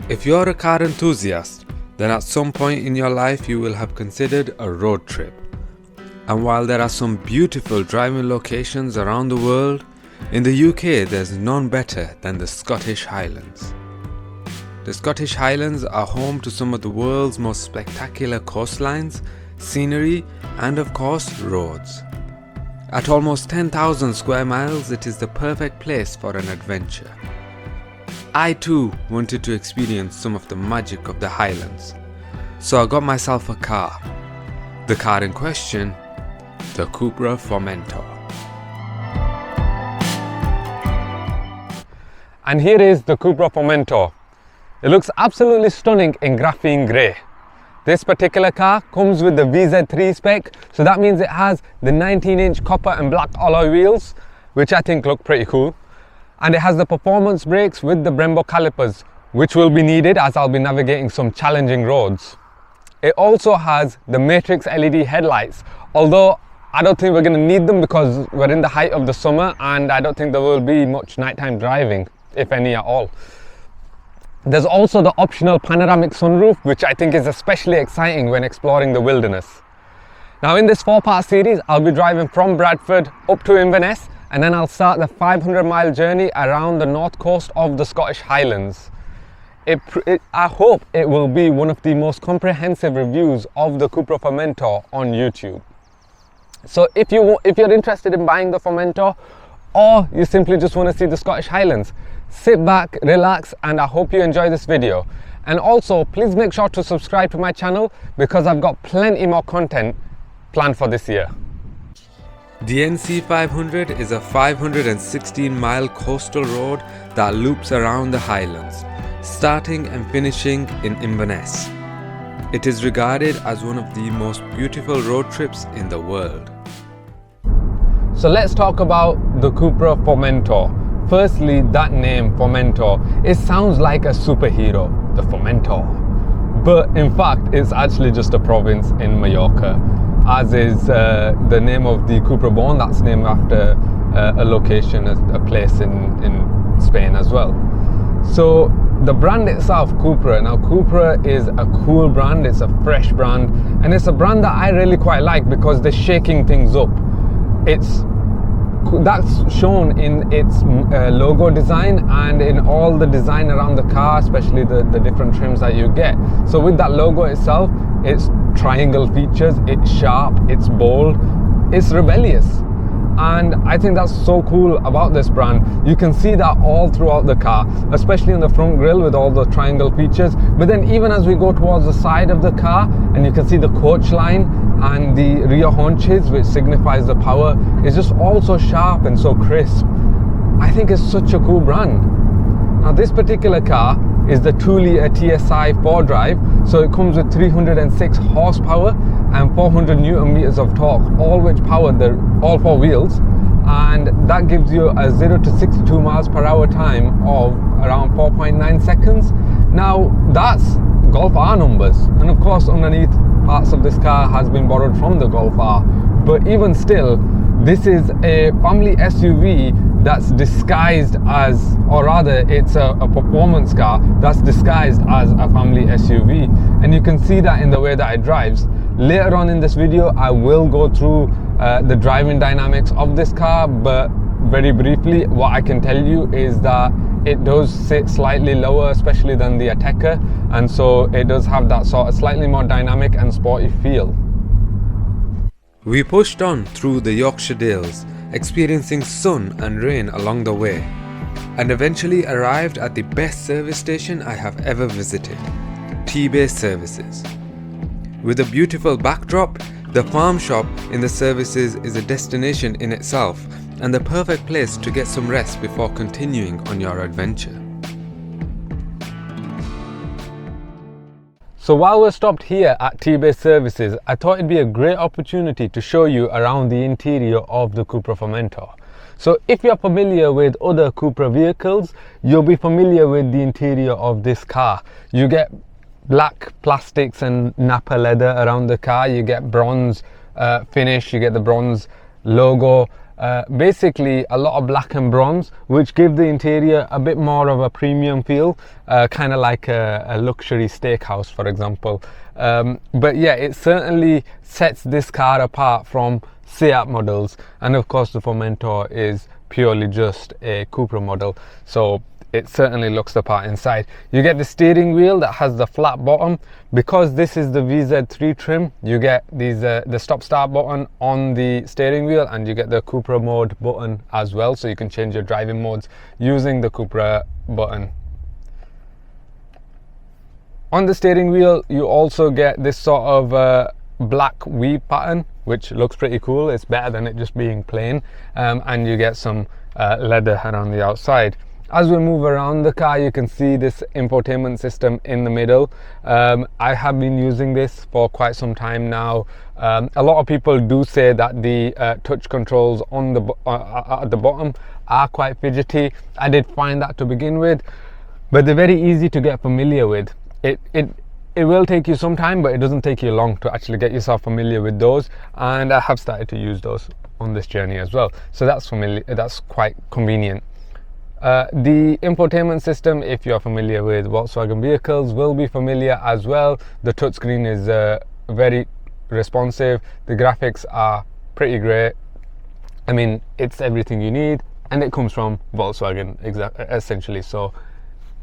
If you're a car enthusiast, then at some point in your life you will have considered a road trip. And while there are some beautiful driving locations around the world, in the UK there's none better than the Scottish Highlands. The Scottish Highlands are home to some of the world's most spectacular coastlines, scenery, and of course roads. At almost 10,000 square miles, it is the perfect place for an adventure. I too wanted to experience some of the magic of the Highlands, so I got myself a car. The car in question, the CUPRA Formentor. And here is the CUPRA Formentor. It looks absolutely stunning in graphene grey. This particular car comes with the VZ3 spec, so that means it has the 19-inch copper and black alloy wheels, which I think look pretty cool. And it has the performance brakes with the Brembo calipers, which will be needed as I'll be navigating some challenging roads. It also has the Matrix LED headlights, although I don't think we're going to need them because we're in the height of the summer and I don't think there will be much nighttime driving, if any at all. There's also the optional panoramic sunroof, which I think is especially exciting when exploring the wilderness. Now in this 4-part series, I'll be driving from Bradford up to Inverness, and then I'll start the 500-mile journey around the north coast of the Scottish Highlands. I hope it will be one of the most comprehensive reviews of the CUPRA Formentor on YouTube. So if you're interested in buying the Formentor, or you simply just want to see the Scottish Highlands, sit back, relax, and I hope you enjoy this video. And also, please make sure to subscribe to my channel because I've got plenty more content planned for this year. The NC500 is a 516-mile coastal road that loops around the Highlands, starting and finishing in Inverness. It is regarded as one of the most beautiful road trips in the world. So let's talk about the CUPRA Formentor. Firstly, that name, Formentor, it sounds like a superhero, the Formentor. But in fact, it's actually just a province in Mallorca, as is the name of the CUPRA Born. That's named after a location, a place in Spain as well. So the brand itself, CUPRA. Now CUPRA is a cool brand, it's a fresh brand, and it's a brand that I really quite like because they're shaking things up. That's shown in its logo design and in all the design around the car, especially the different trims that you get. So with that logo itself, it's triangle features, it's sharp, it's bold, it's rebellious. And I think that's so cool about this brand. You can see that all throughout the car, especially in the front grille with all the triangle features. But then even as we go towards the side of the car, and you can see the coach line and the rear haunches, which signifies the power, is just all so sharp and so crisp. I think it's such a cool brand. Now this particular car is the 2-litre TSI 4-drive, so it comes with 306 horsepower and 400 newton meters of torque, all which power all 4 wheels, and that gives you a 0 to 62 miles per hour time of around 4.9 seconds. Now that's Golf R numbers, and of course underneath parts of this car has been borrowed from the Golf R, but even still, this is a family SUV that's disguised as, or rather it's a performance car that's disguised as a family SUV, and you can see that in the way that it drives. Later on in this video I will go through the driving dynamics of this car, but very briefly what I can tell you is that it does sit slightly lower, especially than the Ateca, and so it does have that sort of slightly more dynamic and sporty feel. We pushed on through the Yorkshire Dales, experiencing sun and rain along the way, and eventually arrived at the best service station I have ever visited, Tebay Services. With a beautiful backdrop, the farm shop in the services is a destination in itself and the perfect place to get some rest before continuing on your adventure. So while we're stopped here at Tebay Services, I thought it'd be a great opportunity to show you around the interior of the CUPRA Formentor. So if you're familiar with other CUPRA vehicles, you'll be familiar with the interior of this car. You get black plastics and Napa leather around the car, you get bronze finish, you get the bronze logo, basically a lot of black and bronze, which give the interior a bit more of a premium feel, kind of like a luxury steakhouse, for example. But yeah, it certainly sets this car apart from Seat models, and of course the Formentor is purely just a CUPRA model, so it certainly looks the part inside. You get the steering wheel that has the flat bottom. Because this is the VZ3 trim, you get these the stop start button on the steering wheel, and you get the CUPRA mode button as well, so you can change your driving modes using the CUPRA button. On the steering wheel you also get this sort of black weave pattern, which looks pretty cool. It's better than it just being plain, and you get some leather around the outside. As we move around the car, you can see this infotainment system in the middle. I have been using this for quite some time now. A lot of people do say that the touch controls on the at the bottom are quite fidgety. I did find that to begin with, but they're very easy to get familiar with. It will take you some time, but it doesn't take you long to actually get yourself familiar with those, and I have started to use those on this journey as well, so that's quite convenient. The infotainment system, if you're familiar with Volkswagen vehicles, will be familiar as well. The touchscreen is very responsive. The graphics are pretty great. I mean, it's everything you need, and it comes from Volkswagen essentially, so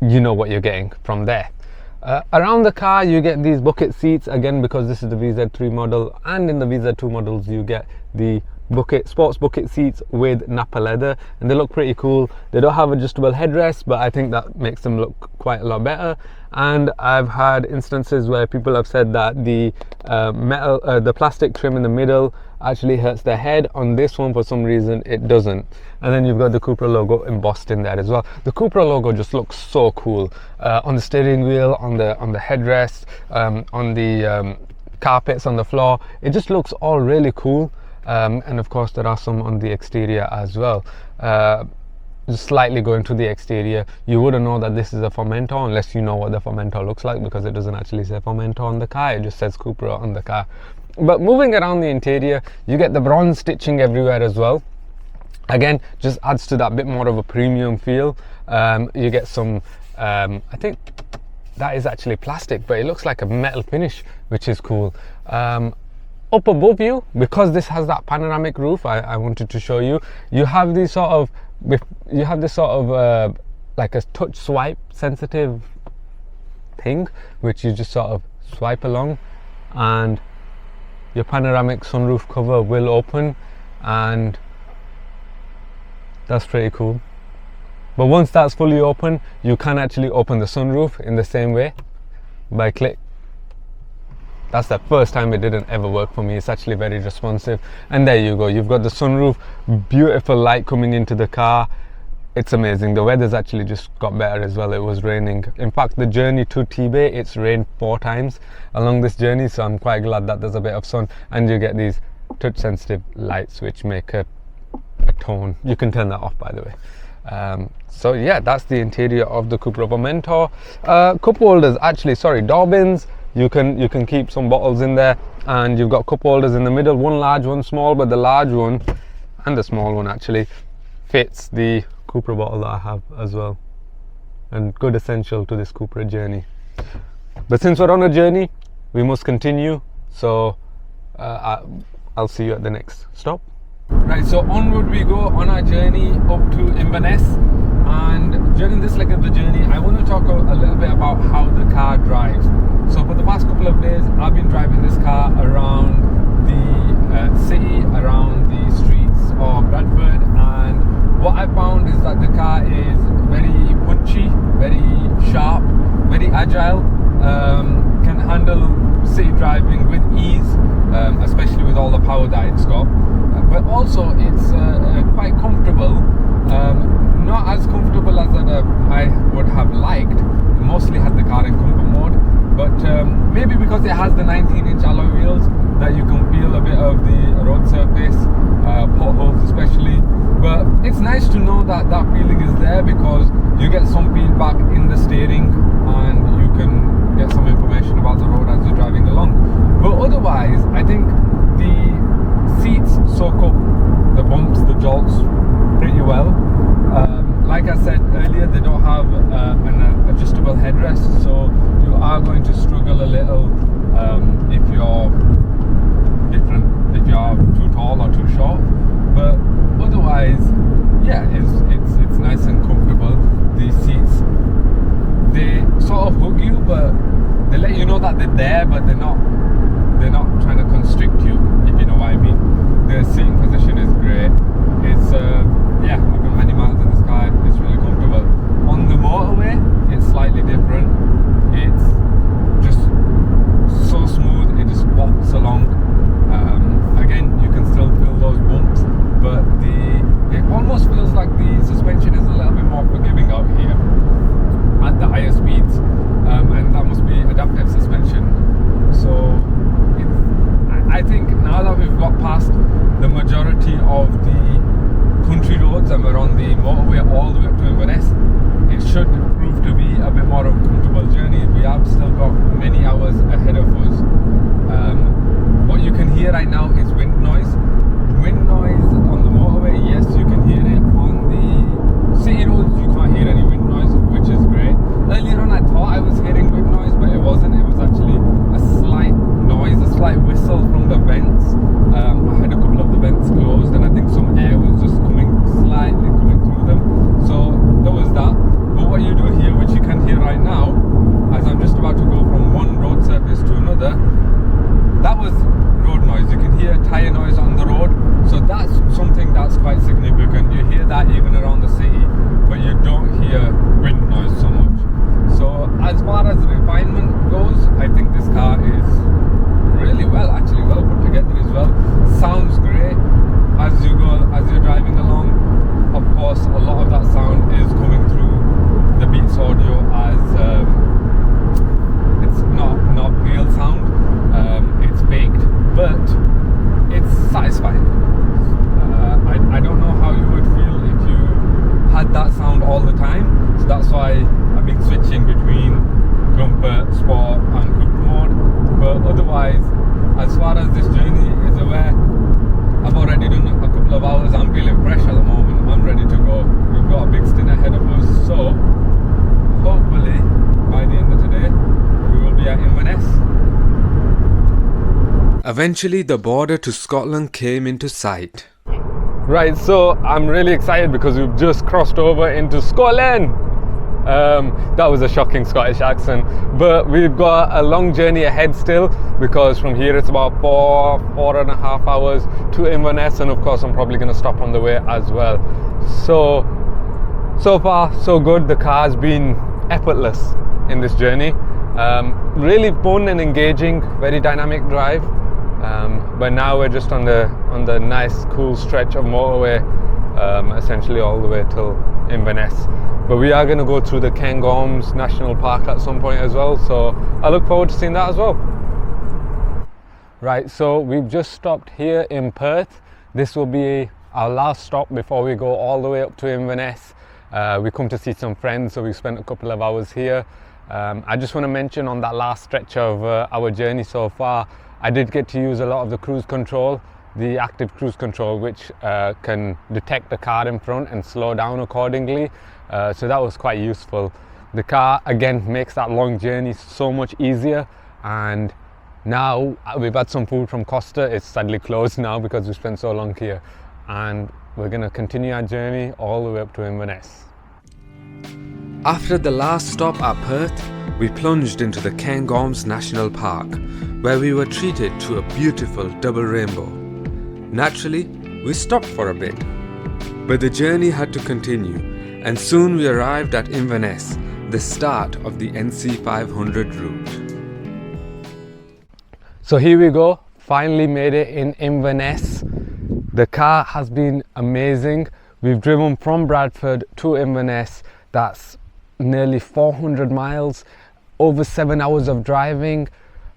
you know what you're getting from there. Around the car you get these bucket seats, again because this is the VZ3 model, and in the VZ2 models you get the sports bucket seats with Nappa leather, and they look pretty cool. They don't have adjustable headrests, but I think that makes them look quite a lot better. And I've had instances where people have said that the the plastic trim in the middle actually hurts their head. On this one, for some reason, it doesn't. And then you've got the CUPRA logo embossed in there as well. The CUPRA logo just looks so cool on the steering wheel, on the headrest, on the carpets on the floor. It just looks all really cool. And of course there are some on the exterior as well. Just slightly going to the exterior, you wouldn't know that this is a Formentor unless you know what the Formentor looks like, because it doesn't actually say Formentor on the car, it just says CUPRA on the car. But moving around the interior, you get the bronze stitching everywhere as well. Again, just adds to that bit more of a premium feel. You get some I think that is actually plastic, but it looks like a metal finish, which is cool. Up above you, because this has that panoramic roof, I wanted to show you, you have this sort of like a touch swipe sensitive thing, which you just sort of swipe along, and your panoramic sunroof cover will open, and that's pretty cool. But once that's fully open, you can actually open the sunroof in the same way by click. That's the first time it didn't ever work for me. It's actually very responsive, and there you go, you've got the sunroof, beautiful light coming into the car. It's amazing. The weather's actually just got better as well. It was raining. In fact, the journey to Tebay, it's rained 4 times along this journey, so I'm quite glad that there's a bit of sun, and you get these touch sensitive lights which make a tone. You can turn that off, by the way. So yeah, that's the interior of the CUPRA Formentor. Cup holders, actually, sorry, door bins. You can keep some bottles in there, and you've got cup holders in the middle, one large, one small, but the large one and the small one actually fits the CUPRA bottle that I have as well, and good essential to this CUPRA journey. But since we're on a journey, we must continue, so I'll see you at the next stop. Right, so onward we go on our journey up to Inverness, and during this leg of the journey I want to talk a little bit about how the car drives. So for the past couple of days I've been driving this car around the city, around the streets of Bradford, and what I found is that the car is very punchy, very sharp, very agile, can handle city driving with ease, especially with all the power that it's got. But also it's quite comfortable, not as comfortable as I would have liked. Mostly had the car in comfort mode, but maybe because it has the 19-inch alloy wheels that you can feel a bit of the road surface, potholes especially. But it's nice to know that that feeling is there, because you get some feedback in the steering and you can get some information about the road as you're driving along. But otherwise, I think the seats soak up the bumps, the jolts pretty well. Like I said earlier, they don't have an adjustable headrest, so you are going to struggle a little if you're too tall or too short. But otherwise, yeah, it's nice and comfortable. These seats, they sort of hug you, but they let you know that they're there, but they're not trying to constrict you, if you know what I mean. The seating position is great. It's yeah, I've done many miles in this car. It's really comfortable. On the motorway, it's slightly different. It's just so smooth. It just walks along. Again, you can still feel those bumps, but it almost feels like the suspension is a little bit more forgiving out here at the higher speeds, and that must be adaptive suspension. So I think now that we've got past the majority of the country roads and we're on the motorway all the way up to Inverness, it should prove to be a bit more of a comfortable journey. We have still got many hours ahead of us. What you can hear right now is wind noise. Wind noise on the motorway, yes, you can hear it. On the city roads, you can't hear any wind noise, which is great. Earlier on, I thought I was hearing wind noise, but it wasn't. It was actually a slight noise, a slight whistle from the vents. I had a couple of the vents closed, and I think some air was just slightly coming through them. So there was that. But what you do hear, which you can hear right now, as I'm just about to go from one road surface to another, that was road noise. You can hear tyre noise on the road. So that's something that's quite significant. You hear that even around the city, but you don't hear wind noise so much. So as far as refinement goes, I think this car is really well put together as well. Sounds great as you're driving along. Of course, a lot of that sound is coming through the Beats audio, as it's not real sound. It's baked, but it's satisfying. I don't know how you would feel if you had that sound all the time. So that's why I've been switching between Comfort, Sport and CUPRA mode. But otherwise, as far as this journey is aware, I've already done a couple of hours. I'm feeling fresh at the moment. I'm ready to go. We've got a big stint ahead of us. So hopefully by the end of today, we will be at Inverness. Eventually, the border to Scotland came into sight. Right, so I'm really excited because we've just crossed over into Scotland. That was a shocking Scottish accent, but we've got a long journey ahead still, because from here it's about four and a half hours to Inverness, and of course I'm probably going to stop on the way as well. So far so good. The car's been effortless in this journey. Really fun and engaging, very dynamic drive. But now we're just on the nice cool stretch of motorway, essentially all the way till Inverness. But we are going to go through the Cairngorms National Park at some point as well, so I look forward to seeing that as well. Right, so we've just stopped here in Perth. This will be our last stop before we go all the way up to Inverness. We come to see some friends, so we spent a couple of hours here. I just want to mention on that last stretch of our journey so far, I did get to use a lot of the cruise control, the active cruise control, which can detect the car in front and slow down accordingly. So that was quite useful. The car again makes that long journey so much easier, and now we've had some food from Costa. It's sadly closed now because we spent so long here, and we're going to continue our journey all the way up to Inverness. After the last stop at Perth, we plunged into the Cairngorms National Park, where we were treated to a beautiful double rainbow. Naturally, we stopped for a bit, but the journey had to continue, and soon we arrived at Inverness, the start of the NC500 route. So here we go, finally made it in Inverness. The car has been amazing. We've driven from Bradford to Inverness. That's nearly 400 miles, over 7 hours of driving,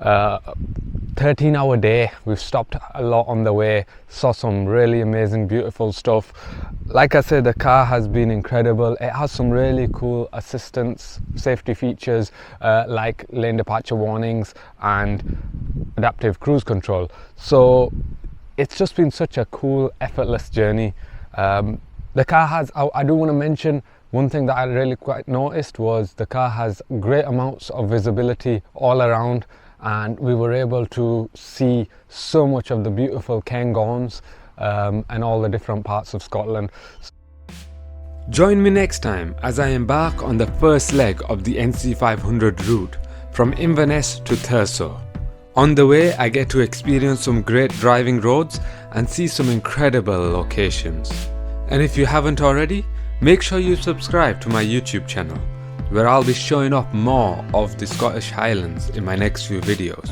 13-hour day. We've stopped a lot on the way, saw some really amazing, beautiful stuff. Like I said, the car has been incredible. It has some really cool assistance, safety features like lane departure warnings and adaptive cruise control. So it's just been such a cool, effortless journey. The car has, I do want to mention, one thing that I really quite noticed was the car has great amounts of visibility all around, and we were able to see so much of the beautiful Cairngorms and all the different parts of Scotland. Join me next time as I embark on the first leg of the NC500 route from Inverness to Thurso. On the way, I get to experience some great driving roads and see some incredible locations. And if you haven't already, make sure you subscribe to my YouTube channel, where I'll be showing up more of the Scottish Highlands in my next few videos.